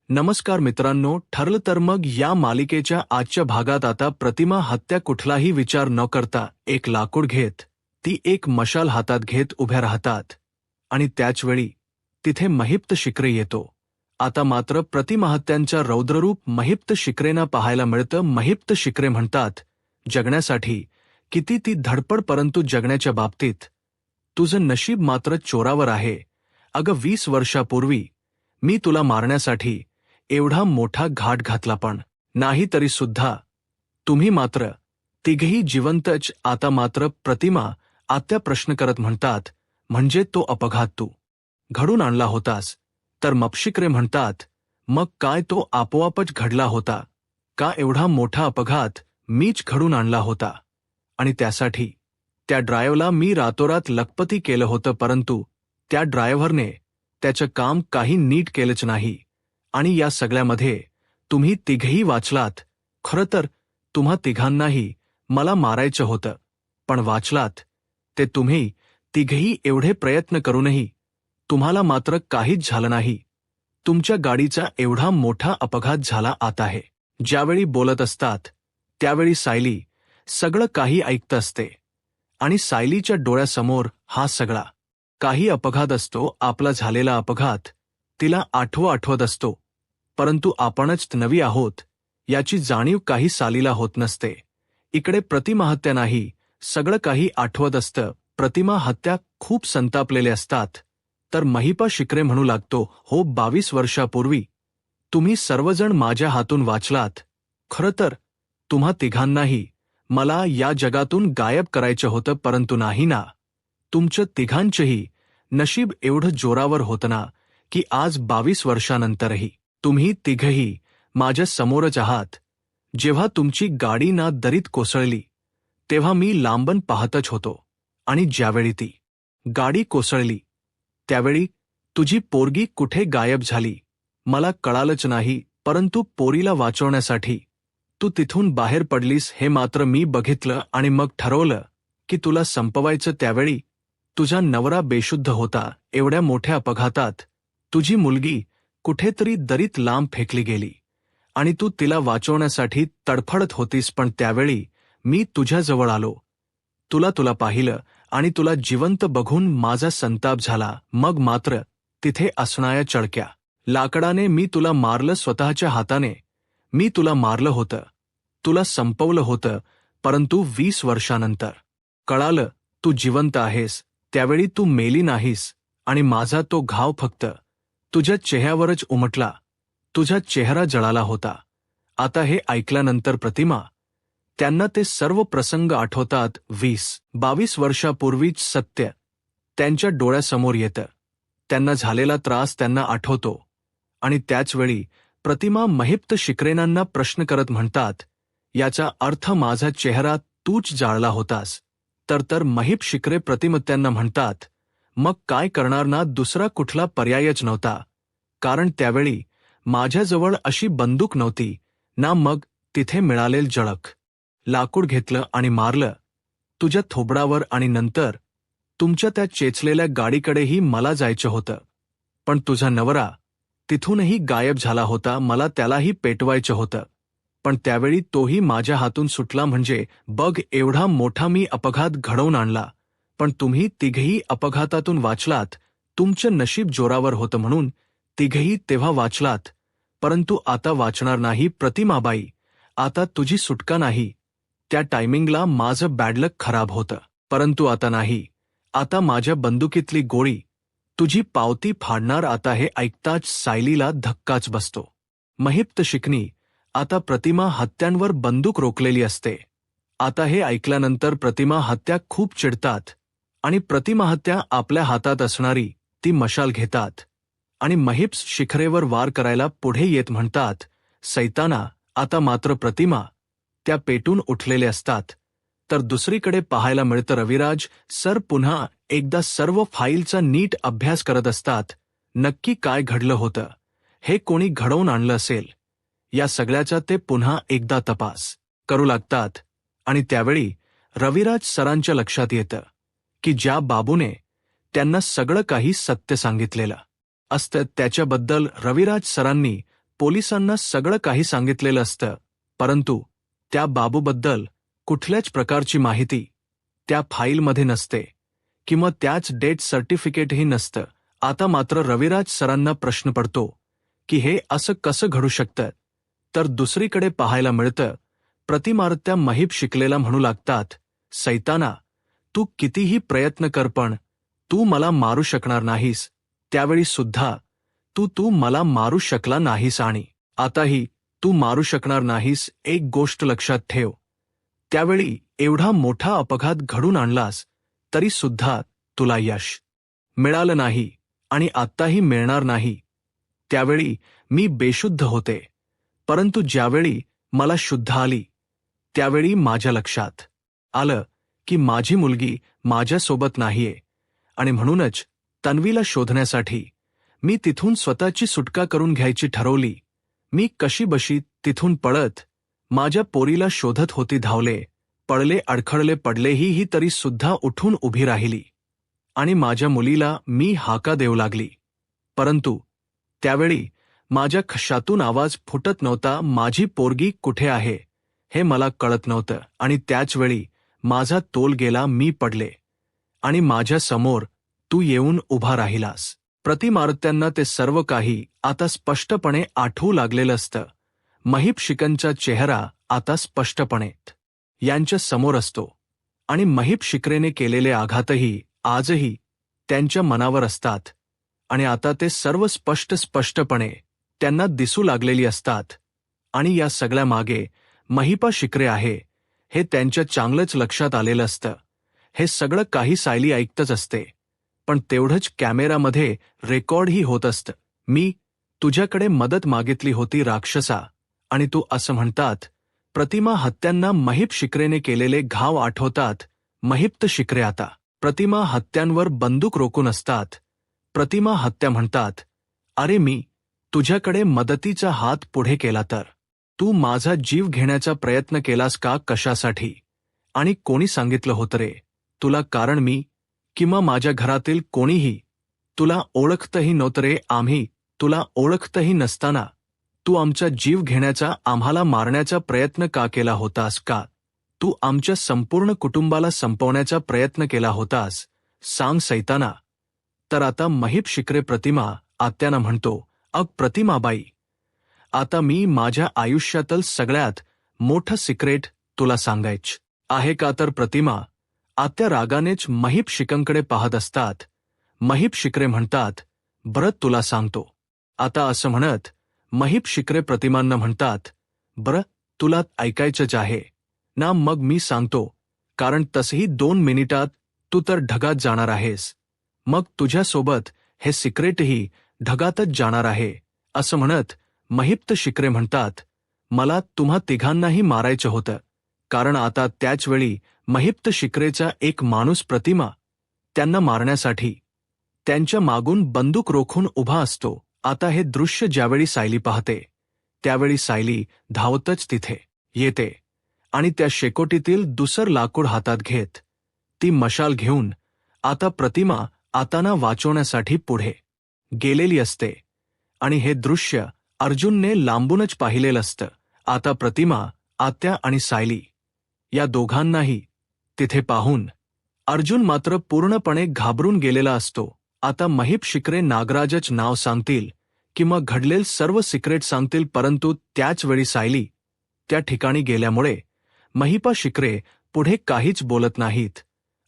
नमस्कार मित्रांनो, ठरलं तर मग या मालिकेच्या आजच्या भागात आता प्रतिमा हत्या कुठलाही विचार न करता एक लाकूड घेत, ती एक मशाल हातात घेत उभ्या राहतात. आणि त्याचवेळी तिथे महिप्त शिक्रे येतो. आता मात्र प्रतिमा हत्यांच्या रौद्ररूप महिप्त शिक्रेंना पाहायला मिळतं. महिप्त शिक्रे म्हणतात, जगण्यासाठी किती ती धडपड, परंतु जगण्याच्या बाबतीत तुझं नशीब मात्र चोरावर आहे. अगं 20 वर्षापूर्वी मी तुला मारण्यासाठी एवढा मोठा घाट घातला, पण नाही तरी सुद्धा तुम्ही मात्र तिघही जिवंतच. आता मात्र प्रतिमा आत्या प्रश्न करत म्हणतात, म्हणजे तो अपघात तू घडून आणला होतास? तर मपशिक्रे म्हणतात, मग काय तो आपोआपच घडला होता का? एवढा मोठा अपघात मीच घडून आणला होता. आणि त्यासाठी त्या ड्रायव्हरला मी रातोरात लखपती केलं होतं, परंतु त्या ड्रायव्हरने त्याचं काम काही नीट केलंच नाही. आणि या सगळ्यामध्ये तुम्ही तिघही वाचलात. खरं तर तुम्हा तिघांनाही मला मारायचं होतं, पण वाचलात ते तुम्ही तिघही. एवढे प्रयत्न करूनही तुम्हाला मात्र काहीच झालं नाही. तुमच्या गाडीचा एवढा मोठा अपघात झाला. आता आहे ज्यावेळी बोलत असतात त्यावेळी सायली सगळं काही ऐकत असते, आणि सायलीच्या डोळ्यासमोर हा सगळा काही अपघात असतो. आपला झालेला अपघात तिला आठवत असतो, परंतु आपणच नवी आहोत याची जाणीव काही सालीला होत नसते. इकडे प्रतिमा हत्या नाही, सगळं काही आठवत असतं. प्रतिमा हत्या खूप संतापलेले असतात. तर महिपा शिक्रे म्हणू लागतो, हो 22 वर्षापूर्वी तुम्ही सर्वजण माझ्या हातून वाचलात. खरं तर तुम्हा तिघांनाही मला या जगातून गायब करायचं होतं, परंतु नाही ना. तुमचं तिघांचंही नशीब एवढं जोरावर होतं ना, की आज 22 वर्षानंतरही तुम्ही तिघही माझ्या समोरच आहात. जेव्हा तुमची गाडी ना दरीत कोसळली तेव्हा मी लांबन पाहतच होतो, आणि ज्यावेळी ती गाडी कोसळली त्यावेळी तुझी पोरगी कुठे गायब झाली मला कळालंच नाही, परंतु पोरीला वाचवण्यासाठी तू तिथून बाहेर पडलीस हे मात्र मी बघितलं. आणि मग ठरवलं की तुला संपवायचं. त्यावेळी तुझा नवरा बेशुद्ध होता. एवढ्या मोठ्या अपघातात तुझी मुलगी कुठेतरी दरीत लांब फेकली गेली, आणि तू तिला वाचवण्यासाठी तडफडत होतीस. पण त्यावेळी मी तुझ्याजवळ आलो, तुला पाहिलं, आणि तुला जिवंत बघून माझा संताप झाला. मग मात्र तिथे असणाऱ्या चळक्या लाकडाने मी तुला मारलं. स्वतःच्या हाताने मी तुला मारलं होतं, तुला संपवलं होतं. परंतु 20 वर्षानंतर कळालं तू जिवंत आहेस. त्यावेळी तू मेली नाहीस, आणि माझा तो घाव फक्त तुझ्या चेहऱ्यावरच उमटला. तुझा चेहरा जळाला होता. आता हे ऐकल्यानंतर प्रतिमा त्यांना ते सर्व प्रसंग आठवतात. 20-22 वर्षापूर्वीच सत्य त्यांच्या डोळ्यासमोर येतं. त्यांना झालेला त्रास त्यांना आठवतो. आणि त्याचवेळी प्रतिमा महिप्त शिक्रेंना प्रश्न करत म्हणतात, याचा अर्थ माझा चेहरा तूच जाळला होतास? तर महिप शिक्रे प्रतिमत्यांना म्हणतात, मग काय करणार ना, दुसरा कुठला पर्यायच नव्हता. कारण त्यावेळी माझ्याजवळ अशी बंदूक नव्हती ना. मग तिथे मिळालेल जळक लाकूड घेतलं आणि मारलं तुझ्या थोबडावर. आणि नंतर तुमच्या त्या चेचलेल्या गाडीकडेही मला जायचं होतं, पण तुझा नवरा तिथूनही गायब झाला होता. मला त्यालाही पेटवायचं होतं, पण त्यावेळी तोही माझ्या हातून सुटला. म्हणजे बघ, एवढा मोठा मी अपघात घडवून आणला, पण तुम्ही तिघही अपघातातून वाचलात. तुमचं नशीब जोरावर होतं म्हणून तिघही तेव्हा वाचलात, परंतु आता वाचणार नाही. प्रतिमाबाई, आता तुझी सुटका नाही. त्या टायमिंगला माझं बॅडलक खराब होतं, परंतु आता नाही. आता माझ्या बंदुकीतली गोळी तुझी पावती फाडणार. आता हे ऐकताच सायलीला धक्काच बसतो. महिप्त शिकनी आता प्रतिमा हत्यांवर बंदूक रोखलेली असते. आता हे ऐकल्यानंतर प्रतिमा हत्या खूप चिडतात, आणि प्रतिमा हत्या आपल्या हातात असणारी ती मशाल घेतात, आणि महिप्त शिखरेवर वार करायला पुढे येत म्हणतात, सैताना. आता मात्र प्रतिमा त्या पेटून उठलेले असतात. तर दुसरीकडे पाहायला मिळतं रविराज सर पुन्हा एकदा सर्व फाईलचा नीट अभ्यास करत असतात. नक्की काय घडलं होतं, हे कोणी घडवून आणलं असेल, या सगळ्याचा ते पुन्हा एकदा तपास करू लागतात. आणि त्यावेळी रविराज सरांच्या लक्षात येतं की ज्या बाबूने त्यांना सगळं काही सत्य सांगितलेलं असतं त्याच्याबद्दल रविराज सरांनी पोलिसांना सगळं काही सांगितलेलं असतं, परंतु त्या बाबूबद्दल कुठल्याच प्रकारची माहिती त्या फाईलमध्ये नसते किंवा त्याच डेथ सर्टिफिकेटही नसतं. आता मात्र रविराज सरांना प्रश्न पडतो की हे असं कसं घडू शकतं. तर दुसरीकडे पाहायला मिळतं, प्रतिमारत्या महीप शिकलेला म्हणू लागतात, सैताना, तू कितीही प्रयत्न कर पण तू मला मारू शकणार नाहीस. त्यावेळी सुद्धा तू मला मारू शकला नाहीस आणि आताही तू मारू शकणार नाहीस. एक गोष्ट लक्षात ठेव, त्यावेळी एवढा मोठा अपघात घडून आणलास तरी सुद्धा तुला यश मिळालं नाही आणि आत्ताही मिळणार नाही. त्यावेळी मी बेशुद्ध होते, परंतु ज्यावेळी मला शुद्ध आली त्यावेळी माझ्या लक्षात आलं की माझी मुलगी माझ्यासोबत नाहीये आणि म्हणूनच तन्वीला शोधण्यासाठी मी तिथून स्वतःची सुटका करून घ्यायची ठरवली. मी कशीबशी तिथून पळत माझ्या पोरीला शोधत होती. धावले, पडले, अडखळले, पडलेही ही तरी सुद्धा उठून उभी राहिली आणि माझ्या मुलीला मी हाका देऊ लागली. परंतु त्यावेळी माझ्या खिशातून आवाज फुटत नव्हता. माझी पोरगी कुठे आहे हे मला कळत नव्हतं आणि त्याच वेळी माझा तोल गेला. मी पडले आणि माझ्या समोर तू येऊन उभा राहिलास. प्रतिमारत्यांना ते सर्व काही आता स्पष्टपणे आठवू लागलेलं असतं. महीप शिकनचा चेहरा आता स्पष्टपणे यांच्या समोर असतो आणि महीप शिकरेने केलेले आघातही आजही त्यांच्या मनावर असतात आणि आता ते सर्व स्पष्टपणे त्यांना दिसू लागलेली असतात. आणि या सगळ्या मागे महिपा शिकरे आहे हे त्यांच्या चांगलंच लक्षात आलेलं असतं. हे सगळं काही सायली ऐकतच असते, पण तेवढंच कॅमेरामध्ये रेकॉर्डही होत असतं. मी तुझ्याकडे मदत मागितली होती राक्षसा, आणि तू असं म्हणतात. प्रतिमा हत्यांना महीप शिकरेने केलेले घाव आठवतात. महिप्त शिकरे आता प्रतिमा हत्यांवर बंदूक रोखून असतात. प्रतिमा हत्या म्हणतात, अरे मी तुझ्याकडे मदतीचा हात पुढे केला तर तू माझा जीव घेण्याचा प्रयत्न केलास का? कशासाठी आणि कोणी सांगितलं होतं रे तुला? कारण मी किंवा माझ्या घरातील कोणीही तुला ओळखतही नव्हतं रे. आम्ही तुला ओळखतही नसताना तू आमचा जीव घेण्याचा, आम्हाला मारण्याचा प्रयत्न का केला होतास? का तू आमच्या संपूर्ण कुटुंबाला संपवण्याचा प्रयत्न केला होतास? सांग सैताना. तर आता महीप शिकरे प्रतिमा आत्याना म्हणतो, अग प्रतिमाबाई, आता मी माझ्या आयुष्यातलं सगळ्यात मोठं सिक्रेट तुला सांगायचं आहे का? तर प्रतिमा आत्या रागानेच महीप शिकनकडे पाहत असतात. महीप शिकरे म्हणतात, बरं तुला सांगतो आता. असं म्हणत महीप शिकरे प्रतिमांना म्हणतात, बरं तुला ऐकायचंच आहे ना? मग मी सांगतो, कारण तसंही 2 मिनिटात तू तर ढगात जाणार आहेस. मग तुझ्यासोबत हे सिक्रेटही ढगातच जाणार आहे. असं म्हणत महिप्त शिकरे म्हणतात, मला तुम्हा तिघांनाही मारायचं होतं, कारण आता त्याच वेळी महिप्त शिकरेचा एक माणूस प्रतिमा त्यांना मारण्यासाठी त्यांच्या मागून बंदूक रोखून उभा असतो. आता हे दृश्य ज्यावेळी सायली पाहते त्यावेळी सायली धावतच तिथे येते आणि त्या शेकोटीतील दुसरं लाकूड हातात घेत ती मशाल घेऊन आता प्रतिमा आताना वाचवण्यासाठी पुढे गेलेली असते. आणि हे दृश्य अर्जुनने लांबूनच पाहिलेलं असतं. आता प्रतिमा, आत्या आणि सायली या दोघांनाही तिथे पाहून अर्जुन मात्र पूर्णपणे घाबरून गेलेला असतो. आता महीप शिकरे नागराजच नाव सांगतील किंवा घडलेल सर्व सिक्रेट सांगतील, परंतु त्याच वेळी सायली त्या ठिकाणी गेल्यामुळे महिपा शिकरे पुढे काहीच बोलत नाहीत.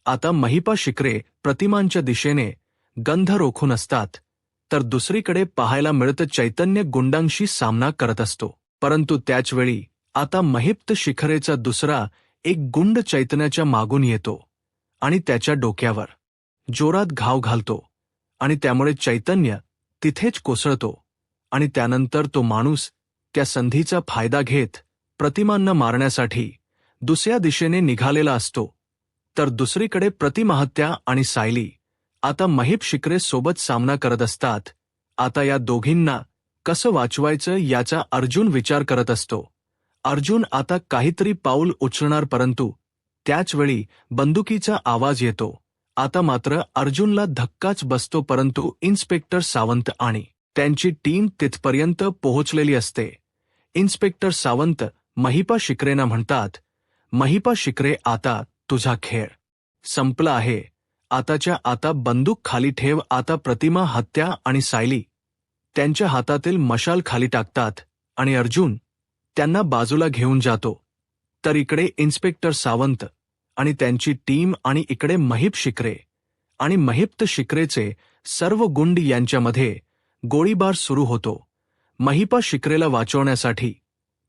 आता महिपा शिकरे प्रतिमांच्या दिशेने गंध रोखून असतात, तर दुसरीकडे पाहायला मिळतं चैतन्य गुंडांशी सामना करत असतो. परंतु त्याच वेळी आता महिप्त शिखरेचा दुसरा एक गुंड चैतन्याच्या मागून येतो आणि त्याच्या डोक्यावर जोरात घाव घालतो आणि त्यामुळे चैतन्य तिथेच कोसळतो. आणि त्यानंतर तो माणूस त्या संधीचा फायदा घेत प्रतिमांना मारण्यासाठी दुसऱ्या दिशेने निघालेला असतो. तर दुसरीकडे प्रतिमाहत्या आणि सायली आता महीप शिकरे सोबत सामना करत असतात. आता या दोघींना कसं वाचवायचं याचा अर्जुन विचार करत असतो. अर्जुन आता काहीतरी पाऊल उचलणार, परंतु त्याच वेळी बंदुकीचा आवाज येतो. आता मात्र अर्जुनला धक्काच बसतो, परंतु इन्स्पेक्टर सावंत आणि त्यांची टीम तिथपर्यंत पोहोचलेली असते. इन्स्पेक्टर सावंत महिपा शिकरेंना म्हणतात, महिपा शिकरे, आता तुझा खेळ संपला आहे. आताच्या आता बंदूक खाली ठेव. आता प्रतिमा हत्या आणि सायली त्यांच्या हातातील मशाल खाली टाकतात आणि अर्जुन त्यांना बाजूला घेऊन जातो. तर इकडे इन्स्पेक्टर सावंत आणि त्यांची टीम आणि इकडे महिप शिकरे आणि महिप्त शिकरेचे सर्व गुंड यांच्यामध्ये गोळीबार सुरू होतो. महिपा शिकरेला वाचवण्यासाठी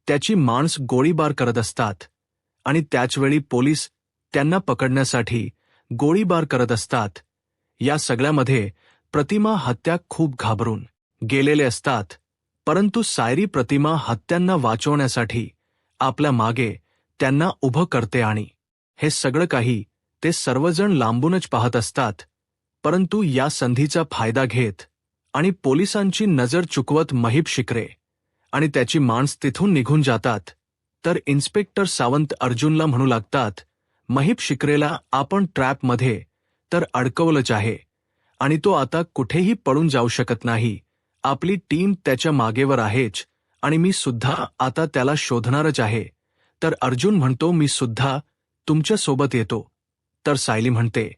त्याची माणस गोळीबार करत असतात आणि त्याचवेळी पोलीस त्यांना पकडण्यासाठी गोळीबार करत असतात. या सगळ्यामध्ये प्रतिमा हत्या खूप घाबरून गेलेले असतात, परंतु सायरी प्रतिमा हत्यांना वाचवण्यासाठी आपल्या मागे त्यांना उभं करते आणि हे सगळं काही ते सर्वजण लांबूनच पाहत असतात. परंतु या संधीचा फायदा घेत आणि पोलिसांची नजर चुकवत महिप शिकरे आणि त्याची माणस तिथून निघून जातात. तर इन्स्पेक्टर सावंत अर्जुनला म्हणू लागतात, महिप शिकरेला आपण ट्रॅपमध्ये तर अडकवलंच आहे आणि तो आता कुठेही पळून जाऊ शकत नाही. आपली टीम त्याच्या मागेवर आहेच आणि मी सुद्धा आता त्याला शोधणारच आहे. तर अर्जुन म्हणतो, मी सुद्धा तुमच्या सोबत येतो. तर सायली म्हणते,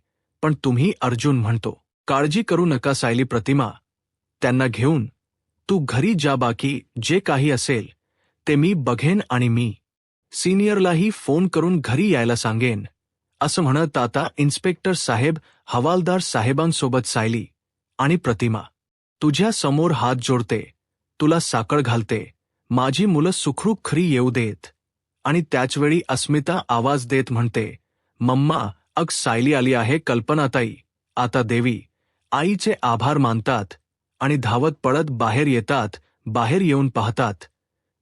पण तुम्ही? अर्जुन म्हणतो, काळजी करू नका सायली, प्रतिमा त्यांना घेऊन तू घरी जा. बाकी जे काही असेल ते मी बघेन आणि मी सिनियरलाही फोन करून घरी यायला सांगेन. असं म्हणत आता इन्स्पेक्टर साहेब हवालदार साहेबांसोबत सायली आणि प्रतिमा तुझ्या समोर हात जोडते, तुला साखळ घालते, माझी मुलं सुखरूप खरी येऊ देत. आणि त्याचवेळी अस्मिता आवाज देत म्हणते, मम्मा, अग सायली आली आहे. कल्पनाताई आता देवी आईचे आभार मानतात आणि धावत पळत बाहेर येतात. बाहेर येऊन पाहतात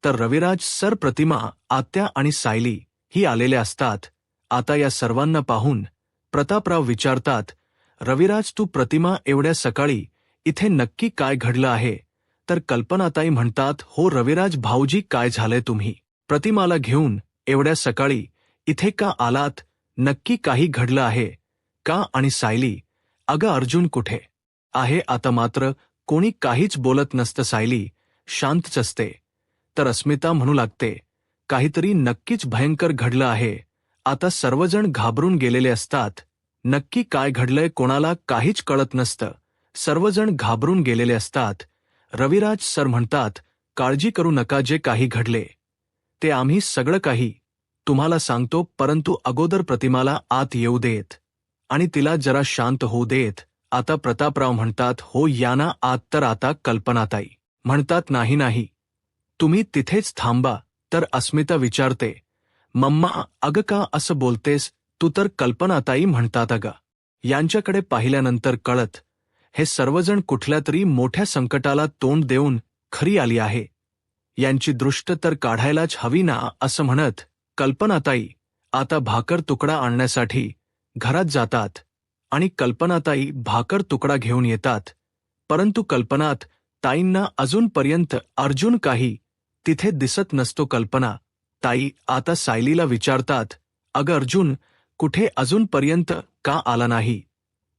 तर रविराज सर, प्रतिमा, आत्या आणि सायली ही आलेले असतात. आता या सर्वांना पाहून प्रतापराव विचारतात, रविराज, तू प्रतिमा एवढ्या सकाळी इथे नक्की काय घडलं आहे? तर कल्पनाताई म्हणतात, हो रविराज भाऊजी, काय झालंय? तुम्ही प्रतिमाला घेऊन एवढ्या सकाळी इथे का आलात? नक्की काही घडलं आहे का? आणि सायली, अगं अर्जुन कुठे आहे? आता मात्र कोणी काहीच बोलत नसतं. सायली शांतच असते. तर अस्मिता म्हणू लागते, काहीतरी नक्कीच भयंकर घडलं आहे. आता सर्वजण घाबरून गेलेले असतात. नक्की काय घडलंय कोणाला काहीच कळत नसतं. सर्वजण घाबरून गेलेले असतात. रविराज सर म्हणतात, काळजी करू नका, जे काही घडले ते आम्ही सगळं काही तुम्हाला सांगतो, परंतु अगोदर प्रतिमाला आत येऊ देत आणि तिला जरा शांत होऊ देत. आता प्रतापराव म्हणतात, हो या ना आत. तर आता कल्पनाताई म्हणतात, नाही नाही, तुम्ही तिथेच थांबा. तर अस्मिता विचारते, मम्मा, अगं का असं बोलतेस तू? तर कल्पनाताई म्हणतात, अगं यांच्याकडे पाहिल्यानंतर कळत हे सर्वजण कुठल्या तरी मोठ्या संकटाला तोंड देऊन खरी आली आहे. यांची दृष्ट तर काढायलाच हवी ना. असं म्हणत कल्पनाताई आता भाकर तुकडा आणण्यासाठी घरात जातात आणि कल्पनाताई भाकर तुकडा घेऊन येतात. परंतु कल्पनात ताईंना अजूनपर्यंत अर्जुन काही तिथे दिसत नसतो. कल्पना ताई आता सायलीला विचारतात, अगं अर्जुन कुठे अजूनपर्यंत का आला नाही?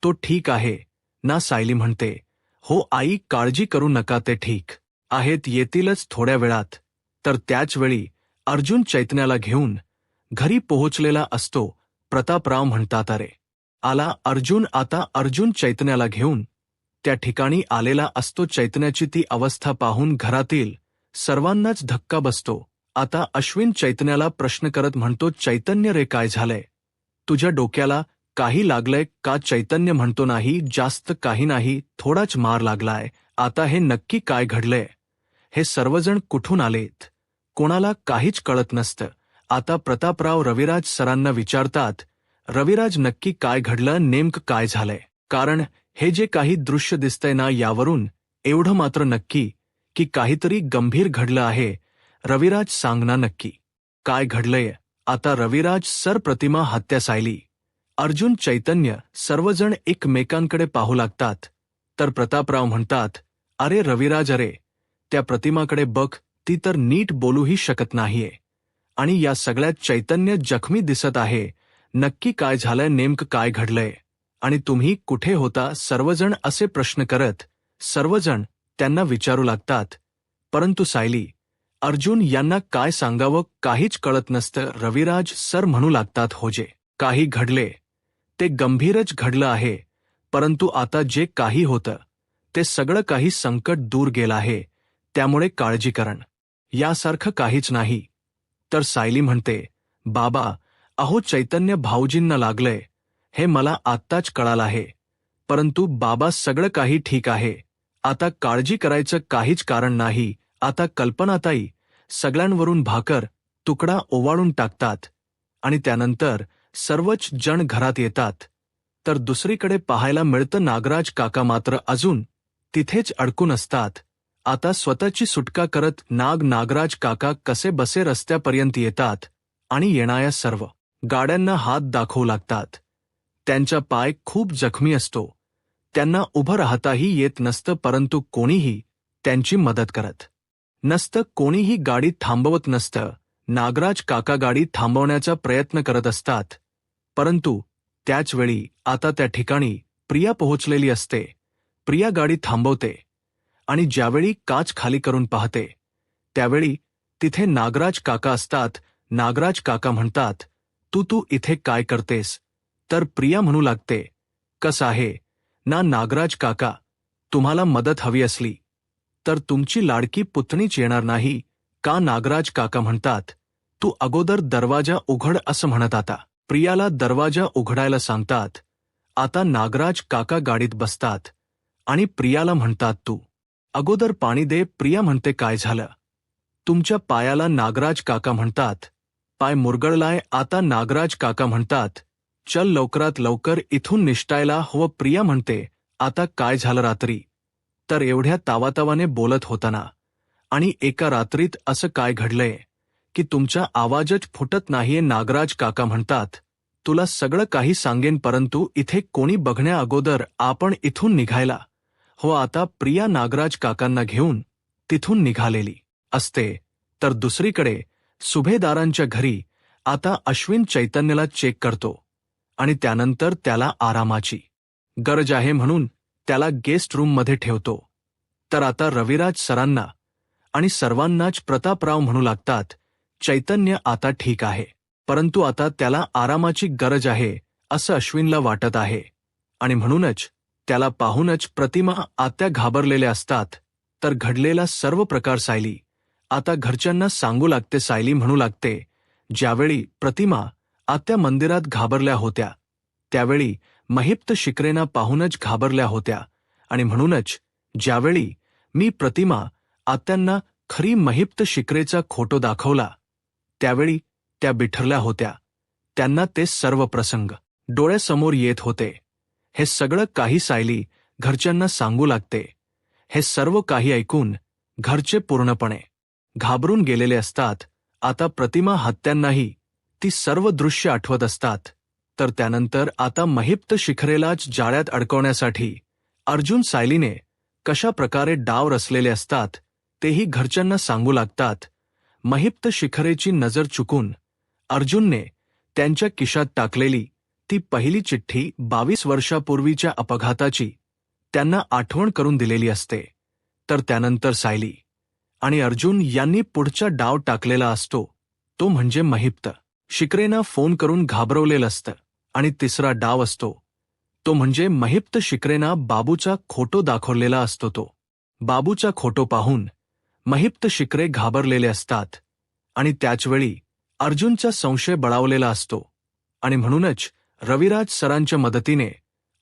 तो ठीक आहे ना? सायली म्हणते, हो आई, काळजी करू नका, ते ठीक आहेत, येतीलच थोड्या वेळात. तर त्याचवेळी अर्जुन चैतन्याला घेऊन घरी पोहोचलेला असतो. प्रतापराव म्हणतात, अरे आला अर्जुन. आता अर्जुन चैतन्याला घेऊन त्या ठिकाणी आलेला असतो. चैतन्याची ती अवस्था पाहून घरातील सर्वांनाच धक्का बसतो. आता अश्विन चैतन्याला प्रश्न करत म्हणतो, चैतन्य रे, काय झालंय? तुझ्या डोक्याला काही लागलंय का? चैतन्य म्हणतो, नाही, जास्त काही नाही, थोडाच मार लागलाय. आता हे नक्की काय घडलंय? हे सर्वजण कुठून आलेत? कोणाला काहीच कळत नसतं. आता प्रतापराव रविराज सरांना विचारतात, रविराज नक्की काय घडलं? नेमकं काय झालंय? कारण हे जे काही दृश्य दिसतंय ना, यावरून एवढं मात्र नक्की की काहीतरी गंभीर घडलं आहे. रविराज सांग ना, नक्की काय घडलंय? आता रविराज सर, प्रतिमा हत्या, सायली, अर्जुन, चैतन्य सर्वजण एकमेकांकडे पाहू लागतात. तर प्रतापराव म्हणतात, अरे रविराज, अरे त्या प्रतिमाकडे बघ, ती तर नीट बोलूही शकत नाहीये आणि या सगळ्यात चैतन्य जखमी दिसत आहे. नक्की काय झालंय? नेमकं काय घडलंय? आणि तुम्ही कुठे होता? सर्वजण असे प्रश्न करत सर्वजण त्यांना विचारू लागतात, परंतु सायली, अर्जुन यांना काय सांगावं काहीच कळत नसतं. रविराज सर म्हणू लागतात, हो जे काही घडले ते गंभीरच घडलं आहे, परंतु आता जे काही होतं ते सगळं काही संकट दूर गेलं आहे, त्यामुळे काळजी करण यासारखं काहीच नाही. तर सायली म्हणते, बाबा, अहो चैतन्य भाऊजींना लागलंय हे मला आत्ताच कळालं आहे, परंतु बाबा सगळं काही ठीक आहे, आता काळजी करायचं काहीच कारण नाही. आता कल्पनाताई सगळ्यांवरून भाकर तुकडा ओवाळून टाकतात आणि त्यानंतर सर्वच जण घरात येतात. तर दुसरीकडे पाहायला मिळतं नागराज काका मात्र अजून तिथेच अडकून असतात. आता स्वतःची सुटका करत नागराज काका कसे बसे रस्त्यापर्यंत येतात आणि येणाऱ्या सर्व गाड्यांना हात दाखवू लागतात. त्यांचा पाय खूप जखमी असतो, त्यांना उभं राहताही येत नसतं, परंतु कोणीही त्यांची मदत करत नसतं, कोणीही गाडी थांबवत नसतं. नागराज काका गाडी थांबवण्याचा प्रयत्न करत असतात, परंतु त्याचवेळी आता त्या ठिकाणी प्रिया पोहोचलेली असते. प्रिया गाडी थांबवते आणि ज्यावेळी काच खाली करून पाहते त्यावेळी तिथे नागराज काका असतात. नागराज काका म्हणतात, तू इथे काय करतेस? तर प्रिया म्हणू लागते, कसं आहे ना नागराज काका, तुम्हाला मदत हवी असली तर तुमची लाडकी पुतणीच येणार नाही का? नागराज काका म्हणतात, तू अगोदर दरवाजा उघड असं म्हणत. आता प्रियाला दरवाजा उघडायला सांगतात. आता नागराज काका गाडीत बसतात आणि प्रियाला म्हणतात, तू अगोदर पाणी दे. प्रिया म्हणते, काय झालं तुमच्या पायाला? नागराज काका म्हणतात, पाय मुरगळलाय. आता नागराज काका म्हणतात, चल लवकरात लवकर इथून निष्ठायला हवं. प्रिया म्हणते, आता काय झालं रात्री? तर एवढ्या तावातावाने बोलत होताना आणि एका रात्रीत असं काय घडलंय की तुमचा आवाजच फुटत नाहीये? नागराज काका म्हणतात, तुला सगळं काही सांगेन, परंतु इथे कोणी बघण्या अगोदर आपण इथून निघायला हो. आता प्रिया नागराज काकांना घेऊन तिथून निघालेली असते. तर दुसरीकडे सुभेदारांच्या घरी आता अश्विन चैतन्यला चेक करतो आणि त्यानंतर त्याला आरामाची गरज आहे म्हणून त्याला गेस्ट रूममध्ये ठेवतो. तर आता रविराज सरांना आणि सर्वांनाच प्रतापराव म्हणू लागतात, चैतन्य आता ठीक आहे, परंतु आता त्याला आरामाची गरज आहे असं अश्विनला वाटत आहे आणि म्हणूनच त्याला पाहूनच प्रतिमा आत्या घाबरलेल्या असतात. तर घडलेला सर्व प्रकार सायली आता घरच्यांना सांगू लागते. सायली म्हणू लागते, ज्यावेळी प्रतिमा आत्या मंदिरात घाबरल्या होत्या त्यावेळी महिप्त शिकरेना पाहूनच घाबरल्या होत्या आणि म्हणूनच ज्यावेळी मी प्रतिमा आत्यांना खरी महिप्त शिकरेचा खोटो दाखवला त्यावेळी त्या बिथरल्या होत्या. त्यांना ते सर्व प्रसंग डोळ्यासमोर येत होते. हे सगळं काही सायली घरच्यांना सांगू लागते. हे सर्व काही ऐकून घरचे पूर्णपणे घाबरून गेलेले असतात. आता प्रतिमा हत्यांनाही ती सर्व दृश्य आठवत असतात. तर त्यानंतर आता महिप्त शिखरेलाच जाळ्यात अडकवण्यासाठी अर्जुन सायलीने कशा प्रकारे डाव रचलेले असतात तेही घरच्यांना सांगू लागतात. महिप्त शिखरेची नजर चुकून अर्जुनने त्यांच्या खिशात टाकलेली ती पहिली चिठ्ठी 22 वर्षापूर्वीच्या अपघाताची त्यांना आठवण करून दिलेली असते. तर त्यानंतर सायली आणि अर्जुन यांनी पुढचा डाव टाकलेला असतो, तो म्हणजे महिप्त शिकरेना फोन करून घाबरवलेलं असतं. आणि तिसरा डाव असतो तो म्हणजे महिप्त शिकरेना बाबूचा खोटो दाखवलेला असतो. तो बाबूचा खोटो पाहून महिप्त शिकरे घाबरलेले असतात आणि त्याचवेळी अर्जुनचा संशय बळावलेला असतो आणि म्हणूनच रविराज सरांच्या मदतीने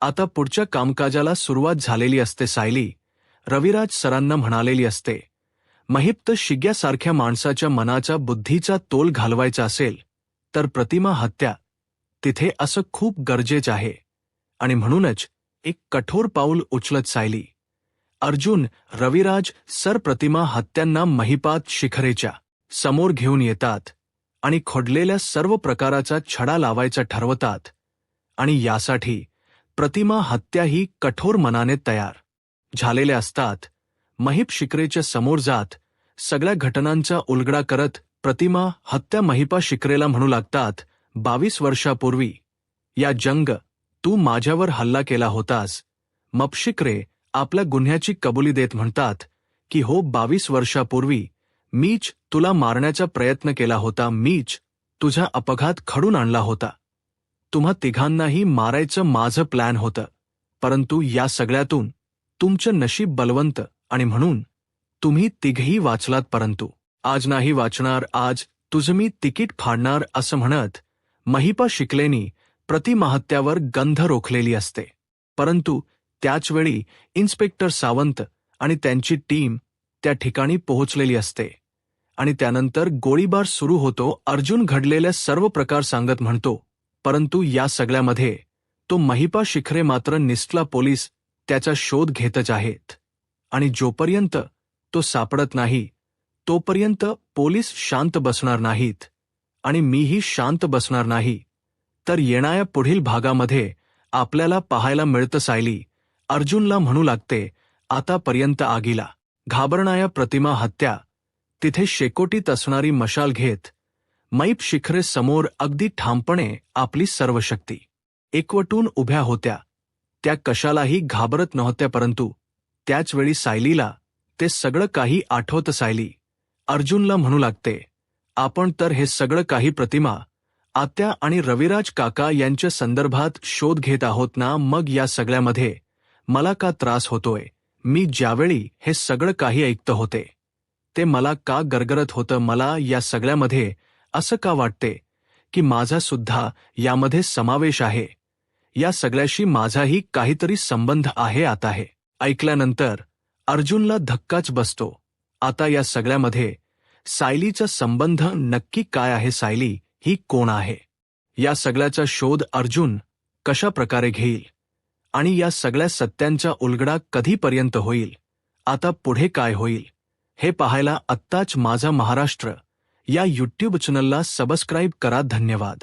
आता पुढच्या कामकाजाला सुरुवात झालेली असते. सायली रविराज सरांना म्हणालेली असते, महिप्त शिग्यासारख्या माणसाच्या मनाचा बुद्धीचा तोल घालवायचा असेल तर प्रतिमा हत्या तिथे असं खूप गरजेचं आहे आणि म्हणूनच एक कठोर पाऊल उचलत सायली अर्जुन रविराज सर प्रतिमा हत्यांना महिपात शिखरेच्या समोर घेऊन येतात आणि खोडलेल्या सर्व प्रकाराचा छडा लावायचा ठरवतात आणि यासाठी प्रतिमा हत्या ही कठोर मनाने तयार झालेल्या असतात. महिप शिकरेच्या समोर जात सगळ्या घटनांचा उलगडा करत प्रतिमा हत्या महिपा शिकरेला म्हणू लागतात, 22 वर्षापूर्वी या जंग तू माझ्यावर हल्ला केला होतास. मपशिकरे आपल्या गुन्ह्याची कबुली देत म्हणतात की हो 22 वर्षापूर्वी मीच तुला मारण्याचा प्रयत्न केला होता, मीच तुझा अपघात घडून आणला होता. तुम्हा तिघांनाही मारायचं माझं प्लॅन होतं, परंतु या सगळ्यातून तुमचं नशीब बलवंत आणि म्हणून तुम्ही तिघही वाचलात. परंतु आज नाही वाचणार, आज तुझं मी तिकीट फाडणार असं म्हणत महिपा शिकलेनी प्रतिमाहत्यावर गंध रोखलेली असते. परंतु त्याचवेळी इन्स्पेक्टर सावंत आणि त्यांची टीम त्या ठिकाणी पोहोचलेली असते आणि त्यानंतर गोळीबार सुरू होतो. अर्जुन घडलेल्या सर्व प्रकार सांगत म्हणतो, परंतु या सगळ्यामध्ये तो महिपा शिखरे मात्र निसटला. पोलीस त्याचा शोध घेतच आहेत आणि जोपर्यंत तो सापडत नाही तोपर्यंत पोलीस शांत बसणार नाहीत आणि मीही शांत बसणार नाही. तर येणाऱ्या पुढील भागामध्ये आपल्याला पाहायला मिळतं सायली अर्जुनला म्हणू लागते, आतापर्यंत आगीला घाबरणाऱ्या प्रतिमा हत्या, तिथे शेकोटीत असणारी मशाल घेत मैप शिखरे समोर अगदी ठामपणे आपली सर्व शक्ती एकवटून उभ्या होत्या. त्या कशालाही घाबरत नव्हत्या. परंतु त्याचवेळी सायलीला ते सगळं काही आठवतं. सायली अर्जुनला म्हणू लागते, आपण तर हे सगळं काही प्रतिमा आत्या आणि रविराज काका यांच्या संदर्भात शोध घेत आहोत ना, मग या सगळ्यामध्ये मला का त्रास होतोय? मी ज्यावेळी हे सगळं काही ऐकत होते ते मला का गरगरत होतं? मला या सगळ्यामध्ये असं का वाटते की माझा सुद्धा यामध्ये समावेश आहे? या सगळ्याशी माझाही काहीतरी संबंध आहे. आता हे ऐकल्यानंतर अर्जुनला धक्काच बसतो. आता या सगळ्यामध्ये सायलीचा संबंध नक्की काय आहे? सायली ही कोण आहे? या सगळ्याचा शोध अर्जुन कशा प्रकारे घेईल आणि या सगळ्या सत्यांचा उलगडा कधीपर्यंत होईल? आता पुढे काय होईल हे पाहायला आत्ताच माझा महाराष्ट्र या यूट्यूब चॅनलला सबस्क्राईब करा. धन्यवाद.